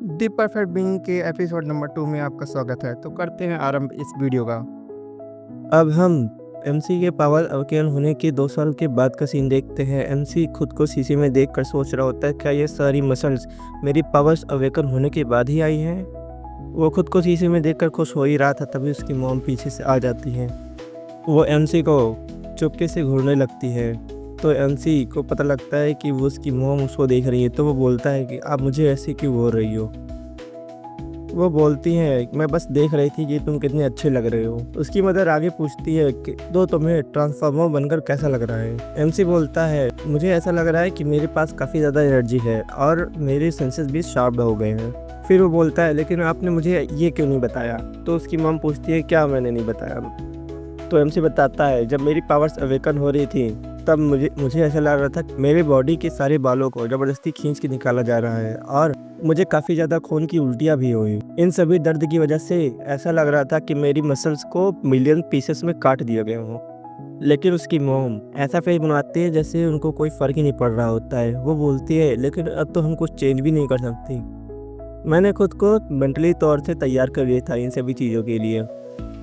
The perfect being के episode number 2 में आपका स्वागत है। तो करते हैं आरंभ इस वीडियो का। अब हम एमसी के पावर अवेकन होने के 2 साल के बाद का सीन देखते हैं। एमसी खुद को शीशे में देखकर सोच रहा होता है, क्या ये सारी मसल्स मेरी पावर्स अवेकन होने के बाद ही आई हैं? वो खुद को शीशे में देखकर खुश हो ही रहा था, तभी उसकी मॉम पीछे से आ जाती है। वो एमसी को चुपके से घूरने लगती है, तो एमसी को पता लगता है कि वो उसकी मॉम उसको देख रही है। तो वो बोलता है कि आप मुझे ऐसे क्यों घूर रही हो? वो बोलती है, मैं बस देख रही थी कि तुम कितने अच्छे लग रहे हो। उसकी मदर आगे पूछती है कि तो तुम्हें ट्रांसफार्मर बनकर कैसा लग रहा है? एमसी बोलता है, मुझे ऐसा लग रहा है कि मेरे पास काफ़ी ज़्यादा एनर्जी है और मेरे सेंसेस भी शार्प हो गए हैं। फिर वो बोलता है, लेकिन आपने मुझे ये क्यों नहीं बताया? तो उसकी मम पूछती है, क्या मैंने नहीं बताया? तो एमसी बताता है, जब मेरी पावर्स अवेकन हो रही थी तब मुझे ऐसा लग रहा था कि मेरे बॉडी के सारे बालों को ज़बरदस्ती खींच के निकाला जा रहा है और मुझे काफ़ी ज़्यादा खून की उल्टियाँ भी हुई। इन सभी दर्द की वजह से ऐसा लग रहा था कि मेरी मसल्स को मिलियन पीसेस में काट दिया गया हो। लेकिन उसकी मॉम ऐसा फेस बनाती है जैसे उनको कोई फ़र्क ही नहीं पड़ रहा होता है। वो बोलती है, लेकिन अब तो हम कुछ चेंज भी नहीं कर सकती। मैंने खुद को मेंटली तौर से तैयार कर लिया था इन सभी चीज़ों के लिए।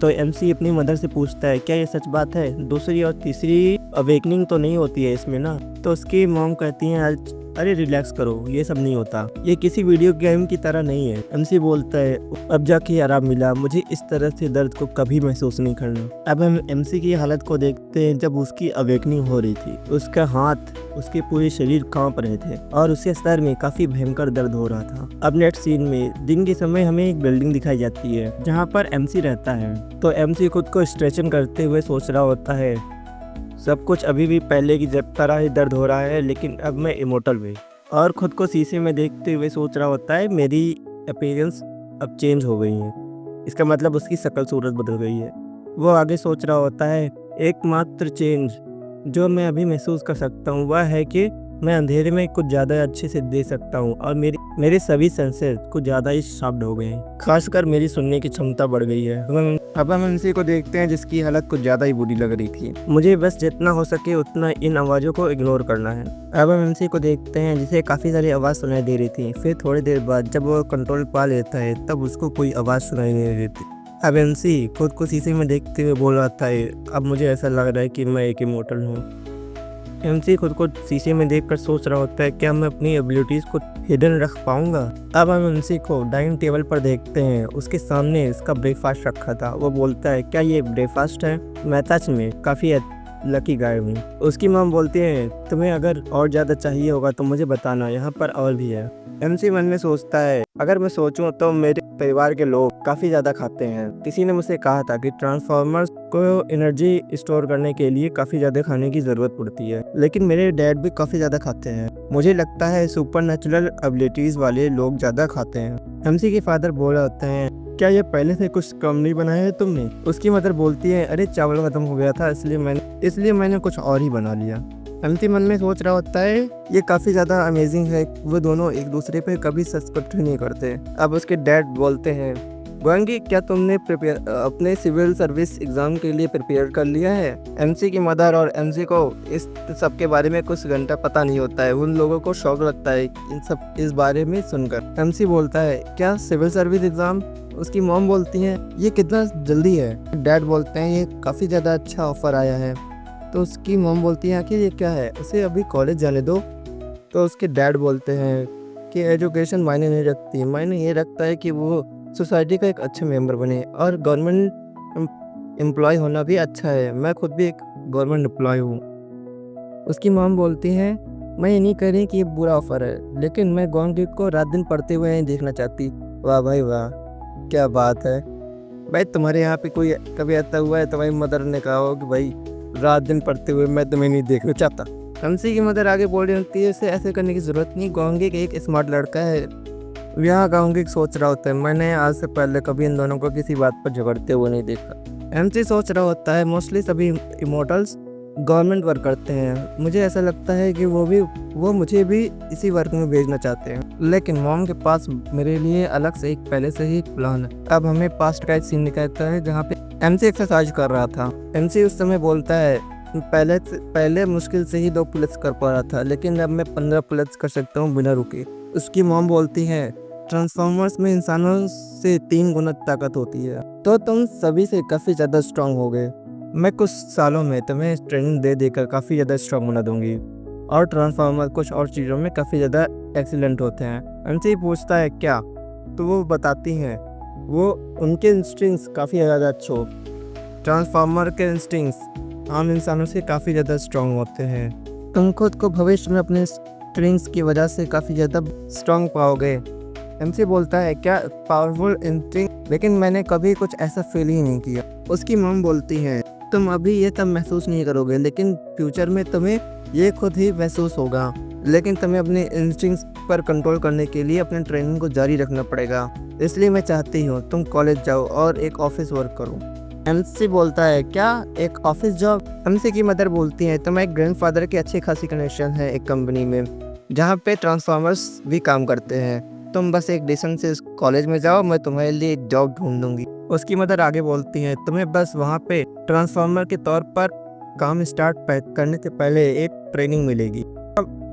तो एमसी अपनी मदर से पूछता है, क्या ये सच बात है? दूसरी और तीसरी अवेकनिंग तो नहीं होती है इसमें ना? तो उसकी मॉम कहती हैं, अरे रिलैक्स करो, ये सब नहीं होता, ये किसी वीडियो गेम की तरह नहीं है। एमसी बोलता है, अब जाके आराम मिला, मुझे इस तरह से दर्द को कभी महसूस नहीं करना। अब हम एमसी की हालत को देखते हैं जब उसकी अवेकनिंग हो रही थी। उसका हाथ, उसके पूरे शरीर कांप रहे थे और उसके सर में काफी भयंकर दर्द हो रहा था। अब नेक्स्ट सीन में दिन के समय हमें एक बिल्डिंग दिखाई जाती है जहाँ पर एमसी रहता है। तो एमसी खुद को स्ट्रेचिंग करते हुए सोच रहा होता है, सब कुछ अभी भी पहले की तरह ही दर्द हो रहा है, लेकिन अब मैं इमोर्टल हुई। और खुद को शीशे में देखते हुए सोच रहा होता है, मेरी अपीयरेंस अब चेंज हो गई है। इसका मतलब उसकी शक्ल सूरत बदल गई है। वो आगे सोच रहा होता है, एकमात्र चेंज जो मैं अभी महसूस कर सकता हूँ वह है कि मैं अंधेरे में कुछ ज़्यादा अच्छे से देख सकता हूँ और मेरे सभी सेंसेस कुछ ज़्यादा ही शार्प हो गए हैं। खासकर मेरी सुनने की क्षमता बढ़ गई है। अब हम एमसी को देखते हैं जिसकी हालत कुछ ज़्यादा ही बुरी लग रही थी। मुझे बस जितना हो सके उतना इन आवाज़ों को इग्नोर करना है। अब हम एमसी को देखते हैं जिसे काफ़ी सारी आवाज़ सुनाई दे रही थी। फिर थोड़ी देर बाद जब वो कंट्रोल पा लेता है तब उसको कोई आवाज़ सुनाई नहीं देती। अब एमसी खुद को शीशे में देखते हुए बोल रहा था, अब मुझे ऐसा लग रहा है कि मैं एक इमोर्टल हूँ। एमसी खुद को शीशे में देखकर सोच रहा होता है, क्या मैं अपनी एबिलिटीज़ को हिडन रख पाऊंगा? अब हम एमसी को डाइनिंग टेबल पर देखते हैं। उसके सामने इसका ब्रेकफास्ट रखा था। वो बोलता है, क्या ये ब्रेकफास्ट है? मैं सच में काफ़ी लकी गाय हूँ। उसकी मॉम बोलती है, तुम्हें अगर और ज़्यादा चाहिए होगा तो मुझे बताना, यहाँ पर और भी है। एमसी मन में सोचता है, अगर मैं सोचूं तो मेरे परिवार के लोग काफ़ी ज़्यादा खाते हैं। किसी ने मुझसे कहा था कि ट्रांसफॉर्मर्स को एनर्जी स्टोर करने के लिए काफ़ी ज़्यादा खाने की ज़रूरत पड़ती है, लेकिन मेरे डैड भी काफ़ी ज़्यादा खाते हैं। मुझे लगता है सुपर नेचुरल एबिलिटीज़ वाले लोग ज़्यादा खाते हैं। एमसी के फादर बोल रहे होते हैं, क्या ये पहले से कुछ कम नहीं बनाया है तुमने? उसकी मदर बोलती है, अरे चावल खत्म हो गया था इसलिए मैंने कुछ और ही बना लिया। एमसी मन में सोच रहा होता है, ये काफ़ी ज़्यादा अमेजिंग है, वो दोनों एक दूसरे पे कभी सस्पेक्ट नहीं करते। अब उसके डैड बोलते हैं, गोयंगी, क्या तुमने अपने सिविल सर्विस एग्ज़ाम के लिए प्रिपेयर कर लिया है? एमसी की मदर और एमसी को इस सब के बारे में कुछ घंटा पता नहीं होता है। उन लोगों को शौक लगता है इस बारे में सुनकर। एमसी बोलता है, क्या सिविल सर्विस एग्ज़ाम? उसकी मॉम बोलती है, ये कितना जल्दी है? डैड बोलते हैं, ये काफ़ी ज़्यादा अच्छा ऑफ़र आया है। तो उसकी मॉम बोलती है, आखिर ये क्या है, उसे अभी कॉलेज जाने दो। तो उसके डैड बोलते हैं कि एजुकेशन मायने नहीं रखती, मायने ये रखता है कि वो सोसाइटी का एक अच्छा मेंबर बने और गवर्नमेंट एम्प्लॉय होना भी अच्छा है। मैं खुद भी एक गवर्नमेंट एम्प्लॉय हूँ। उसकी मॉम बोलती है, मैं ये नहीं कह रही कि ये बुरा ऑफ़र है, लेकिन मैं गवर्नमेंट को रात दिन पढ़ते हुए नहीं देखना चाहती। वाह भाई वाह, क्या बात है भाई। तुम्हारे यहाँ पे कोई कभी ऐसा हुआ है तुम्हारी मदर ने कहा हो कि भाई रात दिन पढ़ते हुए मैं तुम्हें नहीं देखना चाहता? एमसी की मदर आगे बोल रही होती है, इसे ऐसे करने की ज़रूरत नहीं, गोंगे के एक स्मार्ट लड़का है। यहाँ गोंगे सोच रहा होता है, मैंने आज से पहले कभी इन दोनों को किसी बात पर झगड़ते हुए नहीं देखा। एमसी सोच रहा होता है, मोस्टली सभी इमोर्टल्स गवर्नमेंट वर्क करते हैं। मुझे ऐसा लगता है कि वो मुझे भी इसी वर्क में भेजना चाहते हैं, लेकिन मॉम के पास मेरे लिए अलग से एक पहले से ही प्लान है। अब हमें पास्ट का एक सीन दिखाता है जहाँ पे एमसी एक्सरसाइज कर रहा था। एमसी उस समय बोलता है, पहले मुश्किल से ही 2 पुल अप्स कर पा रहा था, लेकिन अब मैं 15 पुल अप्स कर सकता हूँ बिना रुके। उसकी मॉम बोलती है, ट्रांसफॉर्मर्स में इंसानों से 3 गुना ताकत होती है, तो तुम सभी से काफ़ी ज़्यादा स्ट्रांग होगे। मैं कुछ सालों में तुम्हें ट्रेनिंग दे देकर काफ़ी ज़्यादा स्ट्रांग बना दूंगी। और ट्रांसफॉर्मर कुछ और चीज़ों में काफ़ी ज़्यादा एक्सीलेंट होते हैं। उनसे पूछता है क्या, तो वो बताती हैं वो उनके इंस्टिंक्ट्स काफ़ी ज़्यादा अच्छे हो। ट्रांसफॉर्मर के इंस्टिंक्ट्स आम इंसानों से काफ़ी ज़्यादा स्ट्रांग होते हैं। तुम खुद को भविष्य में अपने स्ट्रिंग्स की वजह से काफ़ी ज़्यादा स्ट्रांग पाओगे। एमसी बोलता है क्या पावरफुल इंस्टिंक्ट, लेकिन मैंने कभी कुछ ऐसा फील ही नहीं किया। उसकी मॉम बोलती है तुम अभी ये तब महसूस नहीं करोगे, लेकिन फ्यूचर में तुम्हें ये खुद ही महसूस होगा। लेकिन तुम्हें अपने इंस्टिंक्ट्स पर कंट्रोल करने के लिए अपने ट्रेनिंग को जारी रखना पड़ेगा। इसलिए मैं चाहती हूँ तुम कॉलेज जाओ और एक ऑफिस वर्क करो। एमसी बोलता है क्या एक ऑफिस जॉब। एमसी की मदर बोलती है तुम्हारे ग्रैंडफादर की अच्छी खासी कनेक्शन है एक कंपनी में जहाँ पे ट्रांसफार्मर्स भी काम करते हैं। तुम बस एक डिसेंट से कॉलेज में जाओ, मैं तुम्हारे लिए एक जॉब ढूंढ दूंगी। उसकी मदर आगे बोलती है तुम्हें बस वहाँ पे ट्रांसफार्मर के तौर पर काम स्टार्ट करने से पहले एक ट्रेनिंग मिलेगी।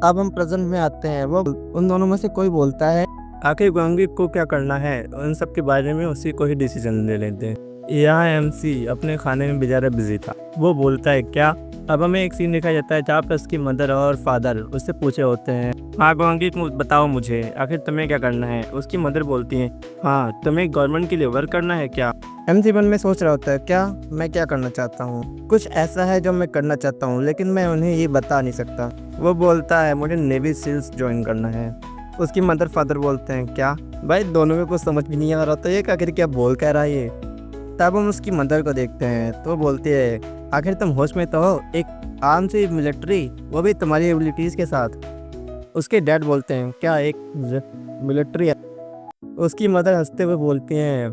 अब हम प्रेजेंट में आते हैं। वो उन दोनों में से कोई बोलता है आखिर गांगी को क्या करना है, उन सब के बारे में उसी को ही डिसीजन ले लेते हैं। यहाँ एमसी अपने खाने में बेचारा बिजी था। वो बोलता है क्या, अब हमें एक सीन दिखाया जाता है जहाँ पर उसकी मदर और फादर उससे पूछे होते हैं हाँ गांगी बताओ मुझे आखिर तुम्हें क्या करना है। उसकी मदर बोलती है हाँ तुम्हें गवर्नमेंट के लिए वर्क करना है क्या। एमसी मन में सोच रहा होता है क्या मैं क्या करना चाहता हूँ, कुछ ऐसा है जो मैं करना चाहता हूँ लेकिन मैं उन्हें ये बता नहीं सकता। वो बोलता है मुझे नेवी सील्स ज्वाइन करना है। उसकी मदर फादर बोलते हैं क्या भाई, दोनों में कुछ समझ भी नहीं आ रहा तो ये आखिर क्या बोल कह रहा है ये। तब हम उसकी मदर को देखते हैं तो बोलती है आखिर तुम होश में तो हो, एक आर्म से मिलिट्री, वो भी तुम्हारी एबिलिटीज़ के साथ। उसके डैड बोलते हैं क्या एक मिलिट्री। उसकी मदर हंसते हुए बोलती हैं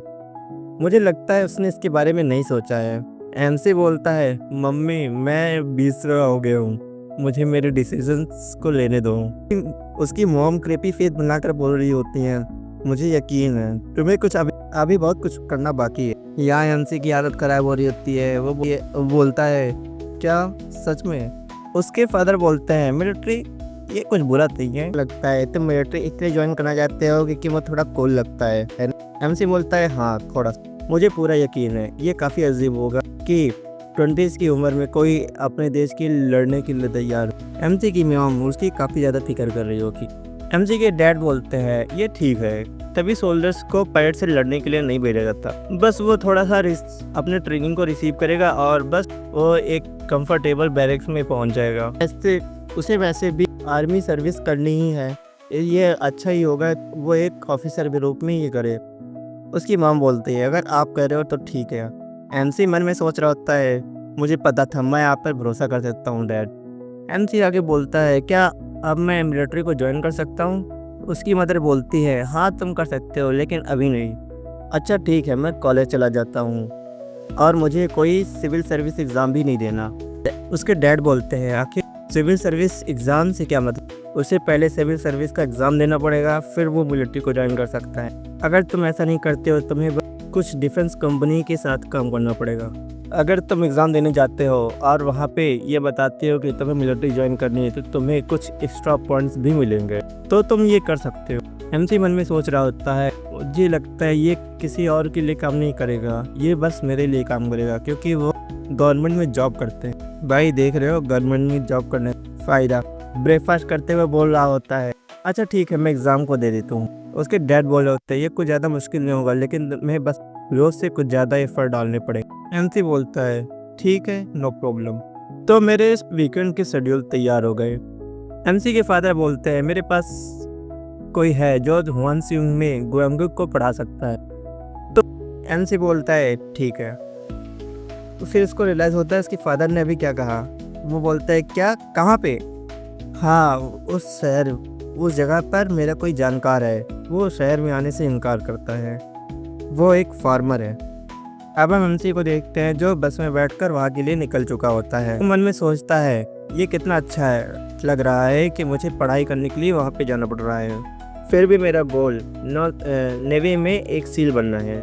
मुझे लगता है उसने इसके बारे में नहीं सोचा है। एमसी बोलता है मम्मी मैं 20 हो गया हूँ, मुझे मेरे डिसीजंस को लेने दो। उसकी मॉम क्रेपी फेस बनाकर बोल रही होती हैं मुझे यकीन है तुम्हें कुछ अभी बहुत कुछ करना बाकी है। यहाँ एमसी की हालत खराब हो रही होती है। वो बोलता है क्या सच में। उसके फादर बोलते हैं मिलिट्री ये कुछ बुरा नहीं है, लगता है तुम मिलिट्री इसलिए ज्वाइन करना चाहते हो क्योंकि वो थोड़ा कूल लगता है। एमसी बोलता है हाँ थोड़ा, मुझे पूरा यकीन है ये काफ़ी अजीब होगा कि 20s की उम्र में कोई अपने देश की लड़ने के लिए तैयार। एमसी की मॉम उसकी काफ़ी ज़्यादा फिक्र कर रही होगी। एमसी के डैड बोलते हैं ये ठीक है, तभी सोल्जर्स को पैरेड से लड़ने के लिए नहीं भेजा जाता, बस वो थोड़ा सा अपने ट्रेनिंग को रिसीव करेगा और बस वो एक कंफर्टेबल बैरक्स में पहुंच जाएगा। ऐसे उसे वैसे भी आर्मी सर्विस करनी ही है, ये अच्छा ही होगा वो एक ऑफिसर के रूप में ये करे। उसकी मॉम बोलती है अगर आप कह रहे हो तो ठीक है। एमसी मन में सोच रहा होता है मुझे पता था, मैं आप पर भरोसा कर सकता हूँ डैड। एमसी आगे बोलता है क्या अब मैं मिलिट्री को ज्वाइन कर सकता हूँ। उसकी मदर बोलती है हाँ तुम कर सकते हो लेकिन अभी नहीं। अच्छा ठीक है, मैं कॉलेज चला जाता हूँ और मुझे कोई सिविल सर्विस एग्ज़ाम भी नहीं देना। उसके डैड बोलते हैं आखिर सिविल सर्विस एग्ज़ाम से क्या मतलब, उसे पहले सिविल सर्विस का एग्ज़ाम देना पड़ेगा फिर वो मिलिट्री को ज्वाइन कर सकता है। अगर तुम ऐसा नहीं करते हो तुम्हें कुछ डिफेंस कंपनी के साथ काम करना पड़ेगा। अगर तुम एग्ज़ाम देने जाते हो और वहाँ पे ये बताते हो कि तुम्हें मिलिट्री ज्वाइन करनी है तो तुम्हें कुछ एक्स्ट्रा पॉइंट्स भी मिलेंगे, तो तुम ये कर सकते हो। एमसी मन में सोच रहा होता है मुझे लगता है ये किसी और के लिए काम नहीं करेगा, ये बस मेरे लिए काम करेगा क्योंकि वो गवर्नमेंट में जॉब करते हैं। भाई देख रहे हो गवर्नमेंट में जॉब करने फ़ायदा। ब्रेकफास्ट करते हुए बोल रहा होता है अच्छा ठीक है मैं एग्ज़ाम को दे देता हूँ। उसके डैड बोल रहे होते हैं ये कुछ ज़्यादा मुश्किल नहीं होगा लेकिन मैं बस रोज़ से कुछ ज़्यादा एफर्ट डालने पड़ेंगे। एमसी बोलता है ठीक है नो प्रॉब्लम। तो मेरे इस वीकेंड के शेड्यूल तैयार हो गए। एमसी के फादर बोलते हैं मेरे पास कोई है जो हुआनसिंग में गुआंगुक को पढ़ा सकता है। तो एमसी बोलता है ठीक है। तो फिर उसको रियलाइज़ होता है उसके फादर ने अभी क्या कहा। वो बोलता है क्या कहाँ पे। हाँ उस शहर उस जगह पर मेरा कोई जानकार है, वो शहर में आने से इनकार करता है, वो एक फार्मर है। अब हम एमसी को देखते हैं जो बस में बैठकर वहाँ के लिए निकल चुका होता है। वो मन में सोचता है ये कितना अच्छा है, लग रहा है कि मुझे पढ़ाई करने के लिए वहाँ पे जाना पड़ रहा है, फिर भी मेरा गोल नेवी में एक सील बनना है।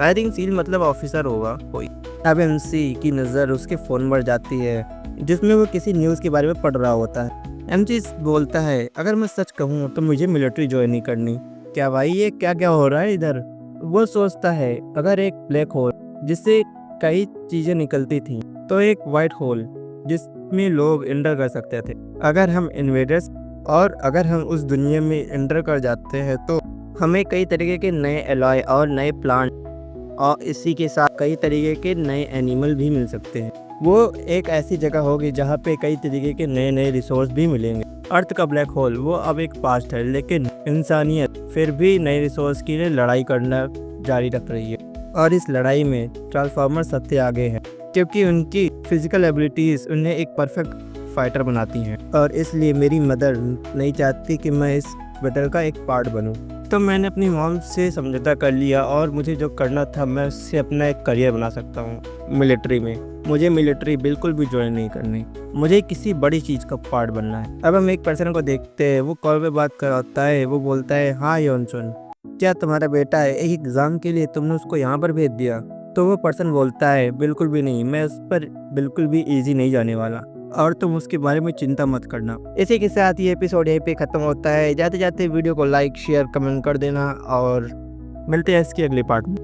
आई थिंक सील मतलब ऑफिसर होगा कोई। अब एमसी की नज़र उसके फ़ोन पर जाती है जिसमें वो किसी न्यूज़ के बारे में पढ़ रहा होता है। एमसी बोलता है अगर मैं सच कहूँ तो मुझे मिलिट्री ज्वाइन नहीं करनी, क्या भाई ये क्या क्या हो रहा है इधर। वो सोचता है अगर एक ब्लैक होल जिससे कई चीज़ें निकलती थी तो एक वाइट होल जिसमें लोग एंटर कर सकते थे। अगर हम इन्वेडर्स और अगर हम उस दुनिया में एंटर कर जाते हैं तो हमें कई तरीके के नए एलॉय और नए प्लांट और इसी के साथ कई तरीके के नए एनिमल भी मिल सकते हैं। वो एक ऐसी जगह होगी जहाँ पे कई तरीके के नए नए रिसोर्स भी मिलेंगे। अर्थ का ब्लैक होल वो अब एक पास्ट है, लेकिन इंसानियत फिर भी नए रिसोर्स के लिए लड़ाई करना जारी रख रही है। और इस लड़ाई में ट्रांसफॉर्मर सबसे आगे है क्योंकि उनकी फिजिकल एबिलिटीज़ उन्हें एक परफेक्ट फाइटर बनाती हैं। और इसलिए मेरी मदर नहीं चाहती कि मैं इस बैटल का एक पार्ट बनूं। तो मैंने अपनी मॉम से समझौता कर लिया और मुझे जो करना था मैं उससे अपना एक करियर बना सकता हूँ मिलिट्री में। मुझे मिलिट्री बिल्कुल भी ज्वाइन नहीं करनी, मुझे किसी बड़ी चीज़ का पार्ट बनना है। अब हम एक पर्सन को देखते हैं, वो कॉल पे बात कर होता है। वो बोलता है, हाँ योनसन, क्या तुम्हारा बेटा है, एक एग्ज़ाम के लिए तुमने उसको यहाँ पर भेज दिया? तो वो पर्सन बोलता है, बिल्कुल भी नहीं, मैं उस पर बिल्कुल भी ईजी नहीं जाने वाला और तुम उसके बारे में चिंता मत करना। इसी के साथ ये एपिसोड यहीं पे ख़त्म होता है। जाते जाते वीडियो को लाइक शेयर कमेंट कर देना और मिलते हैं इसकी अगली पार्ट में।